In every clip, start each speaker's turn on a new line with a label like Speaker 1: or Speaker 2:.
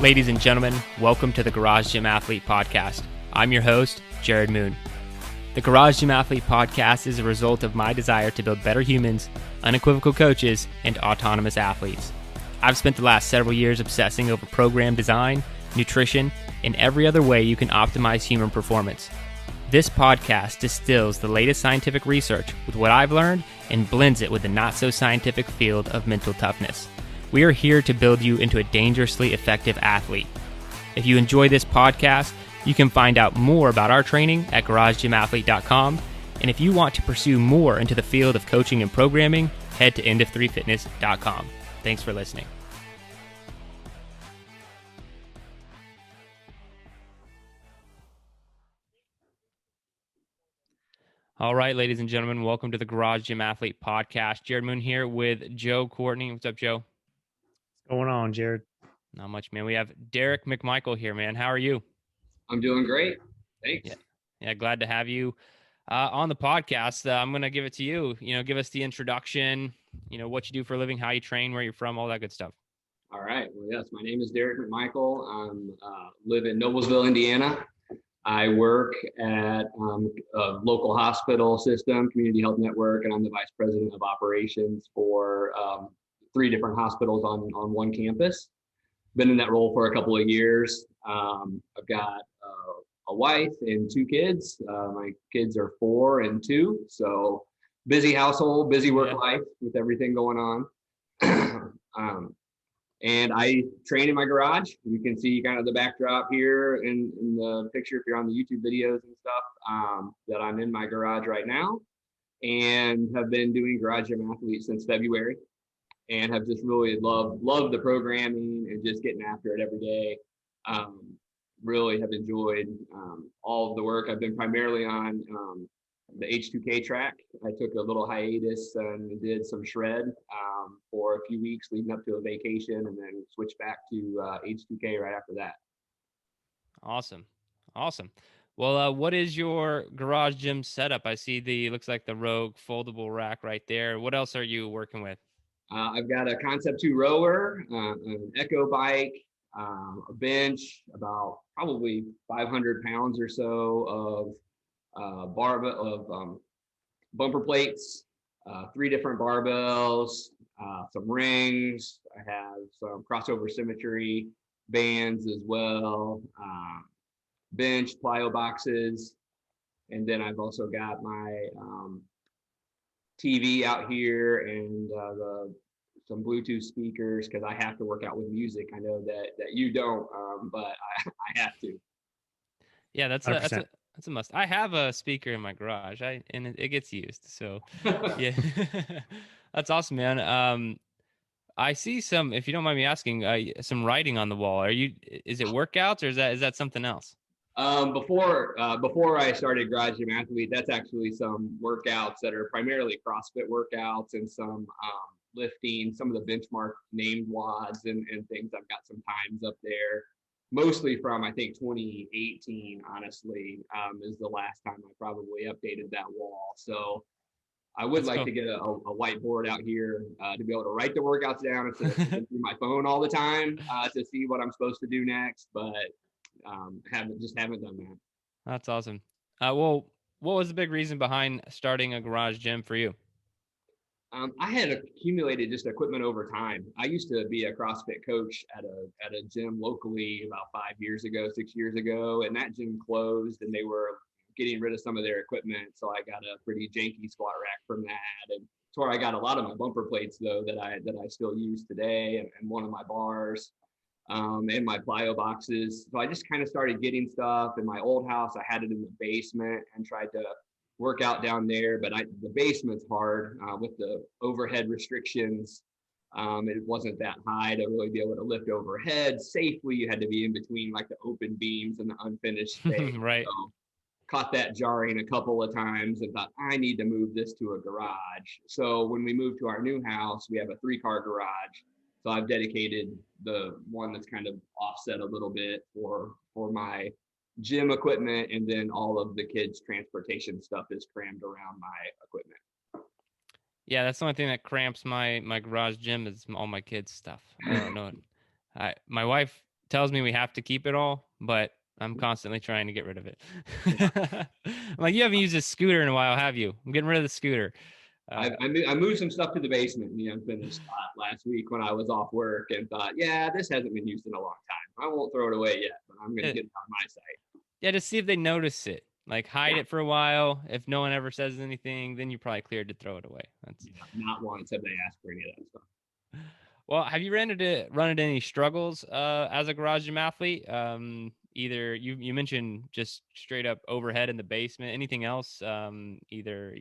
Speaker 1: Ladies and gentlemen, welcome to the Garage Gym Athlete Podcast. I'm your host, Jerred Moon. The Garage Gym Athlete Podcast is a result of my desire to build better humans, unequivocal coaches, and autonomous athletes. I've spent the last several years obsessing over program design, nutrition, and every other way you can optimize human performance. This podcast distills the latest scientific research with what I've learned and blends it with the not-so-scientific field of mental toughness. We are here to build you into a dangerously effective athlete. If you enjoy this podcast, you can find out more about our training at garagegymathlete.com. And if you want to pursue more into the field of coaching and programming, head to endof3fitness.com. Thanks for listening. All right, ladies and gentlemen, welcome to the Garage Gym Athlete Podcast. Jerred Moon here with Joe Courtney. What's up, Joe?
Speaker 2: What's going on, Jerred?
Speaker 1: Not much, man. We have Derek McMichael here, man. How are you?
Speaker 3: I'm doing great. Thanks.
Speaker 1: Yeah, glad to have you on the podcast. I'm going to give it to you. Give us the introduction, what you do for a living, how you train, where you're from, all that good stuff.
Speaker 3: All right. Well, yes, my name is Derek McMichael. I live in Noblesville, Indiana. I work at a local hospital system, Community Health Network, and I'm the vice president of operations for 3 different hospitals on one campus. Been in that role for a couple of years. I've got a wife and 2 kids. My kids are 4 and 2, so busy household, busy work life with everything going on. And I train in my garage. You can see kind of the backdrop here in the picture if you're on the YouTube videos and stuff, that I'm in my garage right now, and have been doing Garage Gym Athlete since February, and have just really loved the programming and just getting after it every day. Really have enjoyed all of the work. I've been primarily on the H2K track. I took a little hiatus and did some shred for a few weeks leading up to a vacation, and then switched back to H2K right after that.
Speaker 1: Awesome. Well, what is your garage gym setup? I see looks like the Rogue foldable rack right there. What else are you working with?
Speaker 3: I've got a Concept 2 rower, an Echo bike, a bench, about probably 500 pounds or so of bumper plates, 3 different barbells, some rings. I have some crossover symmetry bands as well, bench, plyo boxes, and then I've also got my TV out here and some Bluetooth speakers, because I have to work out with music. I know that you don't, but I have to.
Speaker 1: Yeah, that's a must. I have a speaker in my garage, and it gets used. So, yeah, that's awesome, man. I see some, if you don't mind me asking, some writing on the wall. Is it workouts, or is that something else?
Speaker 3: Before I started Garage Gym Athlete, that's actually some workouts that are primarily CrossFit workouts and some lifting, some of the benchmark named wads and things. I've got some times up there, mostly from, I think, 2018, honestly, is the last time I probably updated that wall. So I would like to get a whiteboard out here to be able to write the workouts down instead of through my phone all the time to see what I'm supposed to do next, but haven't done that.
Speaker 1: That's awesome. Well, what was the big reason behind starting a garage gym for you?
Speaker 3: I had accumulated just equipment over time. I used to be a CrossFit coach at a gym locally about 6 years ago, and that gym closed, and they were getting rid of some of their equipment. So I got a pretty janky squat rack from that, and it's where I got a lot of my bumper plates though that I still use today, and one of my bars, and my plyo boxes. So I just kind of started getting stuff. In my old house, I had it in the basement and tried to work out down there, but the basement's hard with the overhead restrictions. It wasn't that high to really be able to lift overhead safely. You had to be in between like the open beams and the unfinished space.
Speaker 1: Right.
Speaker 3: So caught that jarring a couple of times and thought, I need to move this to a garage. So when we moved to our new house, we have a 3-car garage. So I've dedicated the one that's kind of offset a little bit for my gym equipment, and then all of the kids' transportation stuff is crammed around my equipment.
Speaker 1: Yeah, that's the only thing that cramps my garage gym is all my kids' stuff. I don't know. My wife tells me we have to keep it all, but I'm constantly trying to get rid of it.
Speaker 3: Yeah.
Speaker 1: I'm like, you haven't used a scooter in a while, have you? I'm getting rid of the scooter.
Speaker 3: I moved some stuff to the basement in the unfinished spot last week when I was off work and thought, yeah, this hasn't been used in a long time. I won't throw it away yet, but I'm going to get it on my site.
Speaker 1: Yeah, just see if they notice it. Like hide it for a while. If no one ever says anything, then you're probably cleared to throw it away. That's
Speaker 3: Not once have they asked for any of that stuff.
Speaker 1: Well, have you run into any struggles as a garage gym athlete? Either you mentioned just straight up overhead in the basement. Anything else? Either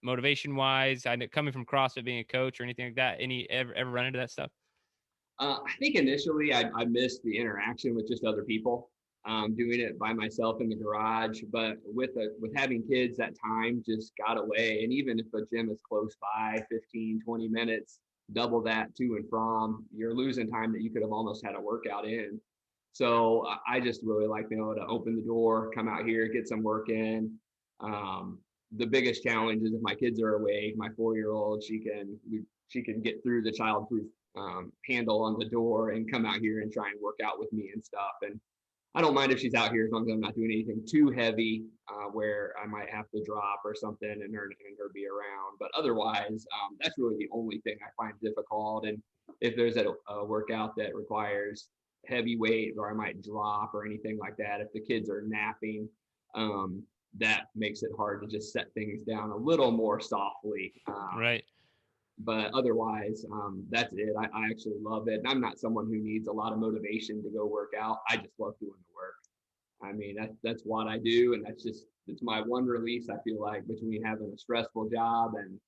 Speaker 1: motivation wise, I know coming from CrossFit, being a coach or anything like that. Any ever run into that stuff?
Speaker 3: I think initially I missed the interaction with just other people, doing it by myself in the garage. But with having kids, that time just got away. And even if a gym is close by, 15, 20 minutes, double that to and from, you're losing time that you could have almost had a workout in. So I just really like being able to open the door, come out here, get some work in. The biggest challenge is if my kids are awake, my 4-year-old, she can get through the childproof handle on the door and come out here and try and work out with me and stuff. And I don't mind if she's out here as long as I'm not doing anything too heavy where I might have to drop or something and her be around. But otherwise, that's really the only thing I find difficult. And if there's a workout that requires heavy weight or I might drop or anything like that, if the kids are napping, that makes it hard to just set things down a little more softly.
Speaker 1: Right.
Speaker 3: But otherwise, that's it. I actually love it. And I'm not someone who needs a lot of motivation to go work out. I just love doing the work. I mean, that's what I do. And it's my one release. I feel like between having a stressful job and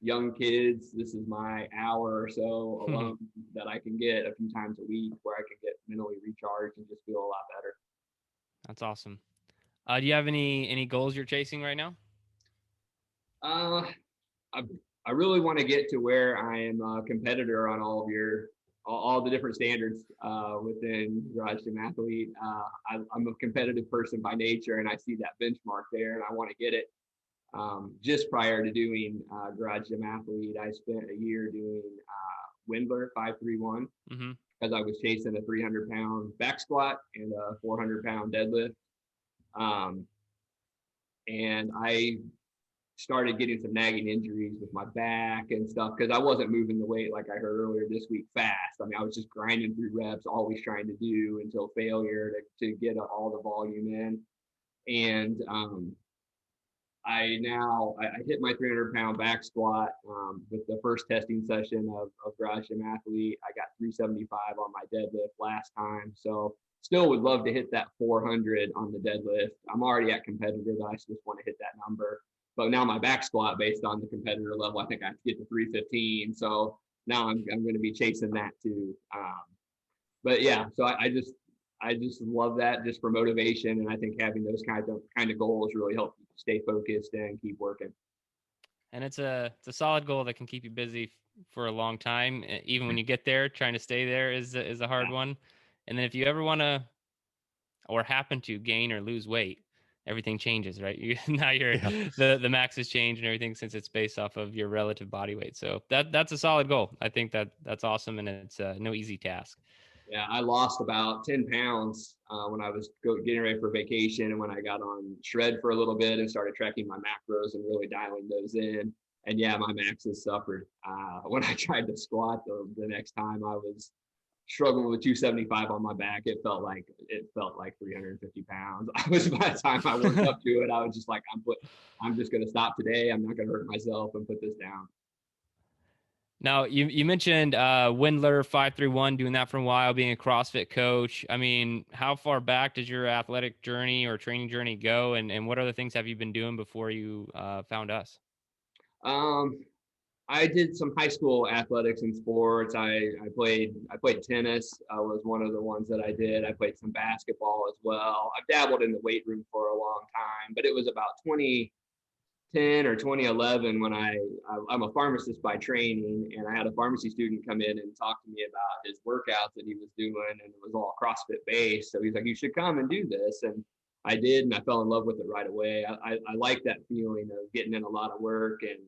Speaker 3: young kids, this is my hour or so alone that I can get a few times a week where I can get mentally recharged and just feel a lot better.
Speaker 1: That's awesome. Do you have any goals you're chasing right now?
Speaker 3: I really want to get to where I am a competitor on all the different standards within Garage Gym Athlete. I'm a competitive person by nature, and I see that benchmark there, and I want to get it. Just prior to doing Garage Gym Athlete, I spent a year doing Windler 531 because I was chasing a 300-pound back squat and a 400-pound deadlift. And I started getting some nagging injuries with my back and stuff because I wasn't moving the weight like I heard earlier this week fast. I mean, I was just grinding through reps, always trying to do until failure to get all the volume in. And I hit my 300-pound back squat with the first testing session of Garage Gym Athlete. I got 375 on my deadlift last time. So still would love to hit that 400 on the deadlift. I'm already at competitor, but I just want to hit that number. But now my back squat, based on the competitor level, I think I have to get to 315. So now I'm going to be chasing that too. But yeah, so I just love that just for motivation, and I think having those kind of goals really help you stay focused and keep working.
Speaker 1: And it's a solid goal that can keep you busy for a long time. Even when you get there, trying to stay there is a hard one. And then if you ever want to or happen to gain or lose weight, everything changes, right? The max has changed and everything since it's based off of your relative body weight. So that's a solid goal. I think that's awesome, and it's no easy task.
Speaker 3: Yeah, I lost about 10 pounds when I was getting ready for vacation, and when I got on Jerred for a little bit and started tracking my macros and really dialing those in. And yeah, my maxes suffered. When I tried to squat the next time, I was struggling with 275 on my back. It felt like 350 pounds. By the time I worked up to it, I was just like, I'm just going to stop today. I'm not going to hurt myself and put this down.
Speaker 1: Now, you mentioned Windler 531, doing that for a while, being a CrossFit coach. I mean, how far back does your athletic journey or training journey go? And what other things have you been doing before you found us?
Speaker 3: I did some high school athletics and sports. I played tennis. Was one of the ones that I did. I played some basketball as well. I've dabbled in the weight room for a long time, but it was about 2010 or 2011 when I'm a pharmacist by training, and I had a pharmacy student come in and talk to me about his workouts that he was doing, and it was all CrossFit based. So he's like, you should come and do this. And I did, and I fell in love with it right away. I like that feeling of getting in a lot of work and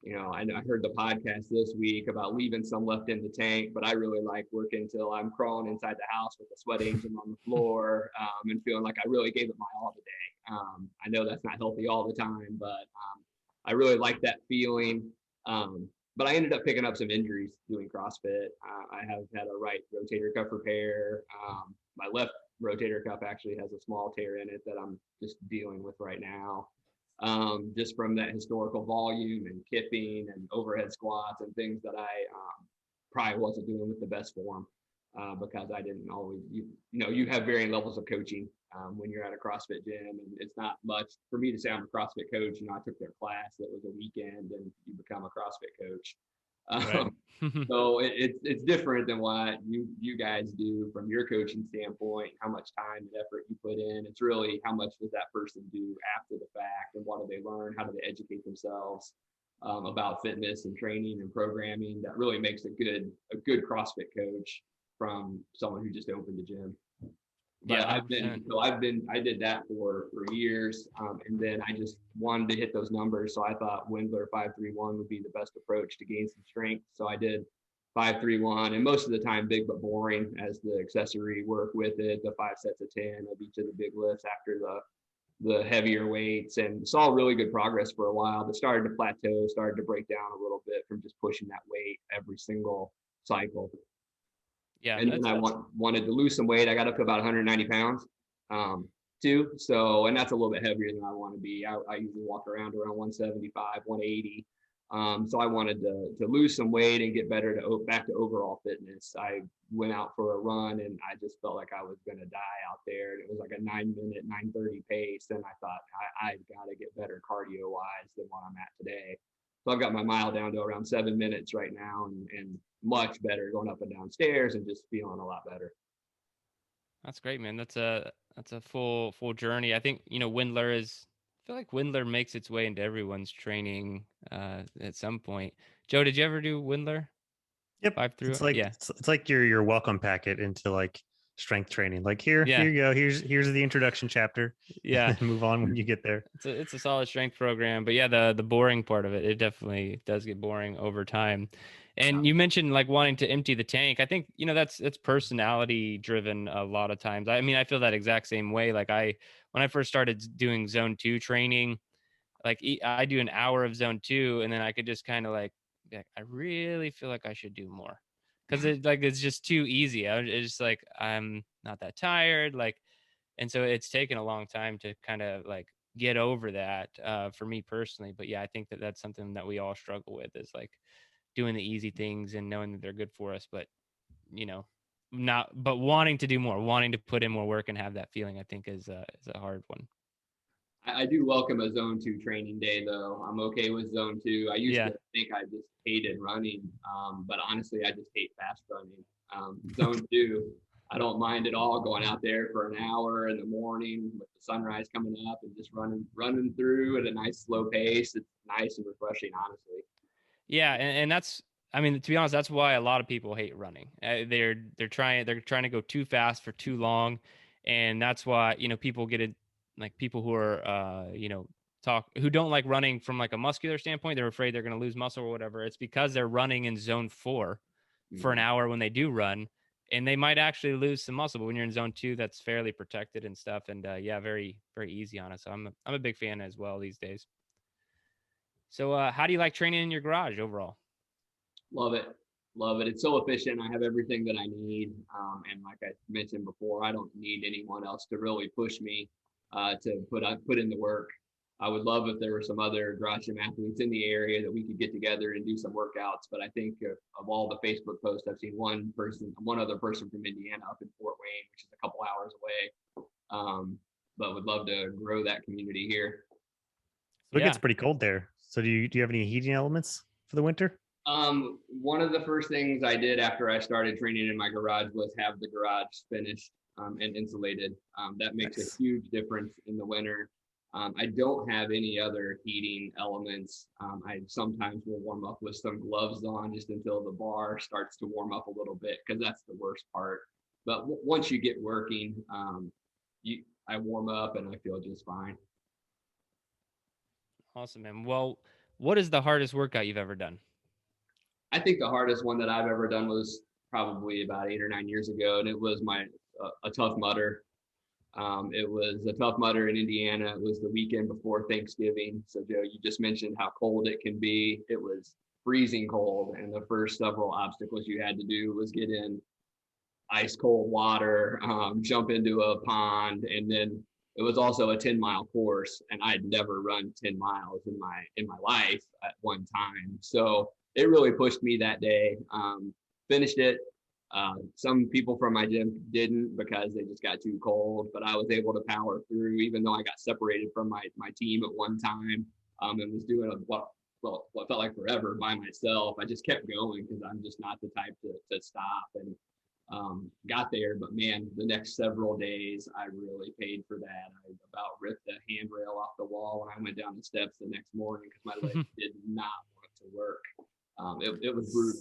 Speaker 3: I heard the podcast this week about leaving some left in the tank, but I really like working until I'm crawling inside the house with a sweat angel on the floor, and feeling like I really gave it my all today. I know that's not healthy all the time, but I really like that feeling. But I ended up picking up some injuries doing CrossFit. I have had a right rotator cuff repair. My left rotator cuff actually has a small tear in it that I'm just dealing with right now. Just from that historical volume and kipping and overhead squats and things that I probably wasn't doing with the best form, because I didn't always, you have varying levels of coaching when you're at a CrossFit gym, and it's not much for me to say I'm a CrossFit coach. I took their class that was a weekend, and you become a CrossFit coach.
Speaker 1: Right.
Speaker 3: So it's different than what you guys do from your coaching standpoint, how much time and effort you put in. It's really how much does that person do after the fact, and what do they learn? How do they educate themselves about fitness and training and programming? That really makes a good CrossFit coach from someone who just opened the gym. But
Speaker 1: Yeah,
Speaker 3: I did that for years, and then I just wanted to hit those numbers. So I thought Windler 531 would be the best approach to gain some strength. So I did 531, and most of the time big but boring as the accessory work with it. The 5 sets of 10 of each of the big lifts after the heavier weights, and saw really good progress for a while, but started to plateau, started to break down a little bit from just pushing that weight every single cycle.
Speaker 1: Yeah.
Speaker 3: And then I wanted to lose some weight. I got up to about 190 pounds too. So, and that's a little bit heavier than I want to be. I usually walk around 175, 180. So I wanted to lose some weight and get better back to overall fitness. I went out for a run, and I just felt like I was going to die out there. It was like a 9-minute, 9:30 pace. And I thought I've got to get better cardio wise than what I'm at today. So I've got my mile down to around 7 minutes right now, and much better going up and down stairs and just feeling a lot better.
Speaker 1: That's great, man. That's a full journey. I think, Windler I feel like Windler makes its way into everyone's training at some point. Joe, did you ever do Windler?
Speaker 2: Yep.
Speaker 1: 5 through?
Speaker 2: It's like
Speaker 1: Yeah.
Speaker 2: it's like your welcome packet into like strength training. Like here
Speaker 1: Yeah.
Speaker 2: you go. Here's the introduction chapter.
Speaker 1: Yeah.
Speaker 2: And then move on when you get there.
Speaker 1: It's a solid strength program, but yeah, the boring part of it definitely does get boring over time. And you mentioned like wanting to empty the tank. I think, that's personality driven a lot of times. I mean, I feel that exact same way. Like when I first started doing zone 2 training, like I do an hour of zone 2, and then I could just kind of like, I really feel like I should do more, because it's just too easy. It's just like, I'm not that tired. Like, and so it's taken a long time to kind of like get over that for me personally. But yeah, I think that that's something that we all struggle with, is like doing the easy things and knowing that they're good for us, but wanting to do more, wanting to put in more work and have that feeling, I think is a hard one.
Speaker 3: I do welcome a zone 2 training day though. I'm okay with zone 2. I used to think I just hated running, but honestly, I just hate fast running. Zone 2, I don't mind at all going out there for an hour in the morning with the sunrise coming up and just running through at a nice slow pace. It's nice and refreshing, honestly.
Speaker 1: Yeah, and that's, I mean, to be honest, that's why a lot of people hate running. They're trying to go too fast for too long, and that's why people get it. Like people who are who don't like running from like a muscular standpoint, they're afraid they're going to lose muscle or whatever. It's because they're running in zone 4 for an hour when they do run, and they might actually lose some muscle. But when you're in zone 2, that's fairly protected and stuff, and yeah, very very easy on us. So I'm a big fan as well these days. So how do you like training in your garage overall?
Speaker 3: Love it. It's so efficient. I have everything that I need. And like I mentioned before, I don't need anyone else to really push me to put in the work. I would love if there were some other garage gym athletes in the area that we could get together and do some workouts. But I think of all the Facebook posts, I've seen one other person from Indiana up in Fort Wayne, which is a couple hours away. But would love to grow that community here.
Speaker 2: So it gets pretty cold there. So do you have any heating elements for the winter?
Speaker 3: One of the first things I did after I started training in my garage was have the garage finished and insulated. That makes a huge difference in the winter. I don't have any other heating elements. I sometimes will warm up with some gloves on just until the bar starts to warm up a little bit, because that's the worst part. But once you get working, I warm up and I feel just fine.
Speaker 1: Awesome, man. Well, what is the hardest workout you've ever done?
Speaker 3: I think the hardest one that I've ever done was probably about 8 or 9 years ago, and it was a Tough Mudder. It was a Tough Mudder in Indiana. It was the weekend before Thanksgiving. So Joe, you just mentioned how cold it can be. It was freezing cold, and the first several obstacles you had to do was get in ice cold water, jump into a pond, and then it was also a 10-mile course, and I'd never run 10 miles in my life at one time. So it really pushed me that day. Finished it. Some people from my gym didn't because they just got too cold, but I was able to power through, even though I got separated from my team at one time, and was doing what felt like forever by myself. I just kept going because I'm just not the type to stop, and got there. But man, the next several days, I really paid for that. I about ripped the handrail off the wall when I went down the steps the next morning because my legs did not want to work. It was brutal.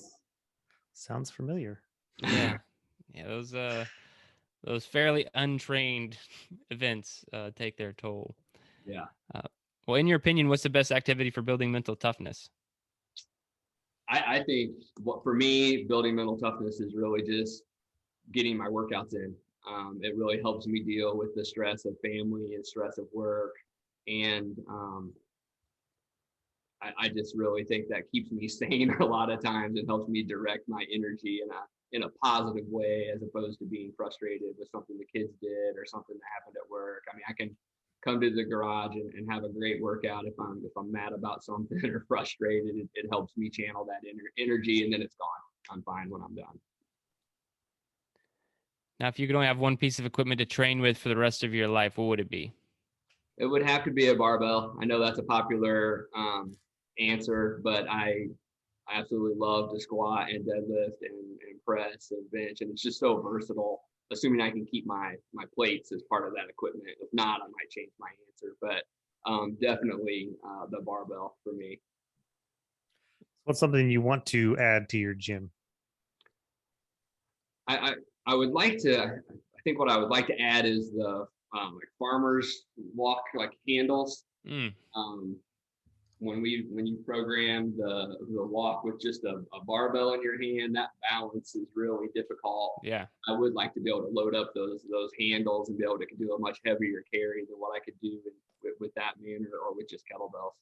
Speaker 2: Sounds familiar.
Speaker 1: Yeah. Those fairly untrained events take their toll.
Speaker 3: Yeah.
Speaker 1: Well, in your opinion, what's the best activity for building mental toughness?
Speaker 3: I think for me, building mental toughness is really just getting my workouts in. It really helps me deal with the stress of family and stress of work. And I just really think that keeps me sane a lot of times and helps me direct my energy in a positive way, as opposed to being frustrated with something the kids did or something that happened at work. I mean, I can come to the garage and have a great workout if I'm mad about something or frustrated. It helps me channel that energy, and then it's gone. I'm fine when I'm done.
Speaker 1: Now, if you could only have one piece of equipment to train with for the rest of your life, what would it be?
Speaker 3: It would have to be a barbell. I know that's a popular answer, but I absolutely love to squat and deadlift and press and bench, and it's just so versatile. Assuming I can keep my plates as part of that equipment. If not, I might change my answer, but definitely the barbell for me.
Speaker 2: What's something you want to add to your gym?
Speaker 3: I would like to. I think what I would like to add is the like farmers walk like handles. When you program the walk with just a barbell in your hand, that balance is really difficult.
Speaker 1: Yeah.
Speaker 3: I would like to be able to load up those handles and be able to do a much heavier carry than what I could do with that manner or with just kettlebells.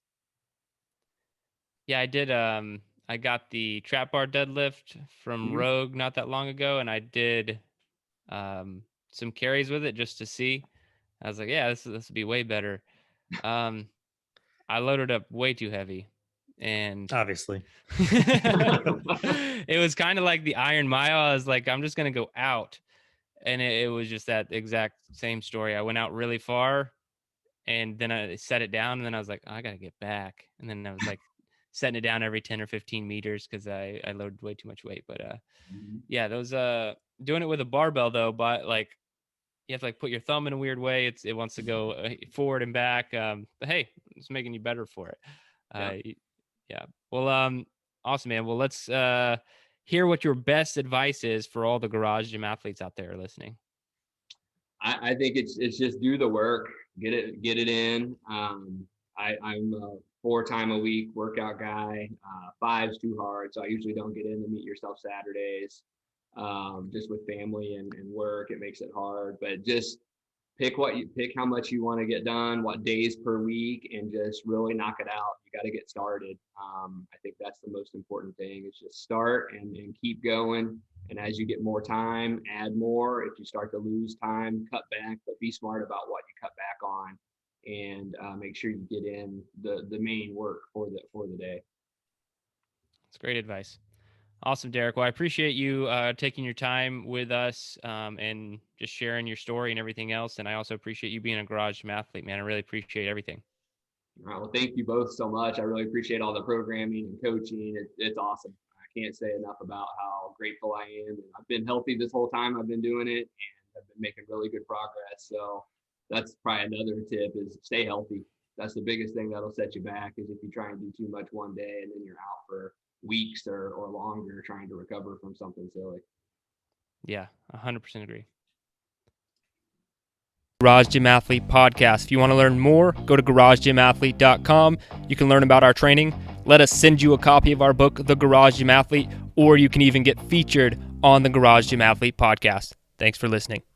Speaker 1: Yeah, I did. I got the trap bar deadlift from Rogue not that long ago, and I did some carries with it just to see. I was like, yeah, this would be way better. I loaded up way too heavy, and
Speaker 2: obviously
Speaker 1: it was kind of like the Iron Mile. I was like, I'm just gonna go out, and it was just that exact same story. I went out really far, and then I set it down, and then I was like, oh, I gotta get back, and then I was like setting it down every 10 or 15 meters because I loaded way too much weight. But yeah, those doing it with a barbell though, but like you have to like put your thumb in a weird way. It wants to go forward and back. But hey, it's making you better for it. Yeah. Well, awesome, man. Well, let's hear what your best advice is for all the garage gym athletes out there listening.
Speaker 3: I think it's just do the work, get it in. I'm a 4 time a week workout guy. 5's too hard, so I usually don't get in to Meet Yourself Saturdays. Just with family and work, it makes it hard. But just pick how much you want to get done, what days per week, and just really knock it out. You got to get started. I think that's the most important thing, is just start and keep going. And as you get more time, add more. If you start to lose time, cut back, but be smart about what you cut back on, and make sure you get in the main work for the day.
Speaker 1: That's great advice. Awesome, Derek. Well, I appreciate you taking your time with us and just sharing your story and everything else. And I also appreciate you being a garage gym athlete, man. I really appreciate everything.
Speaker 3: All right, well, thank you both so much. I really appreciate all the programming and coaching. It's awesome. I can't say enough about how grateful I am. And I've been healthy this whole time I've been doing it, and I've been making really good progress. So that's probably another tip, is stay healthy. That's the biggest thing that'll set you back, is if you try and do too much one day and then you're out for weeks or longer trying to recover from something silly.
Speaker 1: Yeah, 100% agree. Garage Gym Athlete Podcast. If you want to learn more, go to garagegymathlete.com. You can learn about our training, Let us send you a copy of our book, The Garage Gym Athlete, or you can even get featured on the Garage Gym Athlete podcast. Thanks for listening.